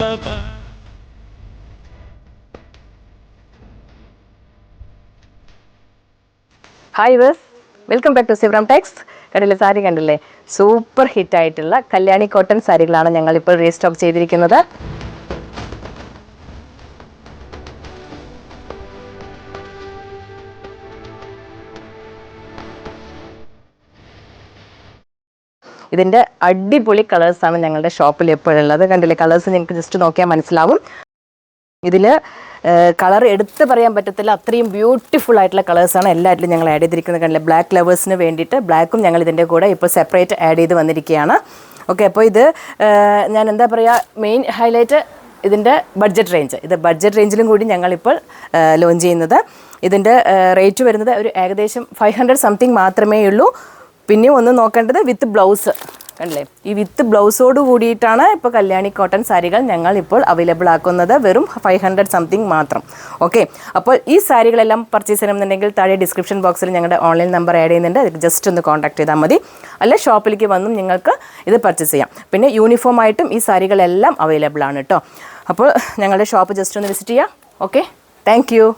Hi guys, welcome back to Sivram tex. കണ്ടില്ലേ, സാരി കണ്ടില്ലേ? Super ഹിറ്റായിട്ടുള്ള കല്യാണി കോട്ടൺ സാരികളാണ് ഞങ്ങളിപ്പോൾ റീസ്റ്റോക്ക് ചെയ്തിരിക്കുന്നത്. ഇതിൻ്റെ അടിപൊളി കളേഴ്സാണ് ഞങ്ങളുടെ ഷോപ്പിൽ എപ്പോഴുള്ളത്. കണ്ടില്ലേ, കളേഴ്സ് നിങ്ങൾക്ക് ജസ്റ്റ് നോക്കിയാൽ മനസ്സിലാവും. ഇതിൽ കളർ എടുത്ത് പറയാൻ പറ്റത്തില്ല, അത്രയും ബ്യൂട്ടിഫുൾ ആയിട്ടുള്ള കളേഴ്സാണ് എല്ലാറ്റിലും ഞങ്ങൾ ആഡ് ചെയ്തിരിക്കുന്നത്. കണ്ടില്ലേ, ബ്ലാക്ക് ലവേഴ്സിന് വേണ്ടിയിട്ട് ബ്ലാക്കും ഞങ്ങൾ ഇതിൻ്റെ കൂടെ ഇപ്പോൾ സെപ്പറേറ്റ് ആഡ് ചെയ്ത് വന്നിരിക്കുകയാണ്. ഓക്കെ, അപ്പോൾ ഇത് ഞാൻ എന്താ പറയുക, മെയിൻ ഹൈലൈറ്റ് ഇതിൻ്റെ ബഡ്ജറ്റ് റേഞ്ച്. ഇത് ബഡ്ജറ്റ് റേഞ്ചിലും കൂടി ഞങ്ങളിപ്പോൾ ലോഞ്ച് ചെയ്യുന്നത്. ഇതിൻ്റെ റേറ്റ് വരുന്നത് ഒരു ഏകദേശം 500 സംതിങ് മാത്രമേ ഉള്ളൂ. പിന്നെയും ഒന്ന് നോക്കേണ്ടത് വിത്ത് ബ്ലൗസ്. കണ്ടില്ലേ, ഈ വിത്ത് ബ്ലൗസോട് കൂടിയിട്ടാണ് ഇപ്പോൾ കല്യാണി കോട്ടൺ സാരികൾ ഞങ്ങൾ ഇപ്പോൾ അവൈലബിൾ ആക്കുന്നത്. വെറും 500 സംതിങ് മാത്രം. ഓക്കെ, അപ്പോൾ ഈ സാരികളെല്ലാം പർച്ചേസ് ചെയ്യണമെന്നുണ്ടെങ്കിൽ താഴെ ഡിസ്ക്രിപ്ഷൻ ബോക്സിൽ ഞങ്ങളുടെ ഓൺലൈൻ നമ്പർ ആഡ് ചെയ്യുന്നുണ്ട്. അത് ജസ്റ്റ് ഒന്ന് കോൺടാക്ട് ചെയ്താൽ മതി. അല്ല, ഷോപ്പിലേക്ക് വന്നും നിങ്ങൾക്ക് ഇത് പർച്ചേസ് ചെയ്യാം. പിന്നെ യൂണിഫോം ആയിട്ടും ഈ സാരികളെല്ലാം അവൈലബിൾ ആണ് കേട്ടോ. അപ്പോൾ ഞങ്ങളുടെ ഷോപ്പ് ജസ്റ്റ് ഒന്ന് വിസിറ്റ് ചെയ്യാം. Okay, thank you.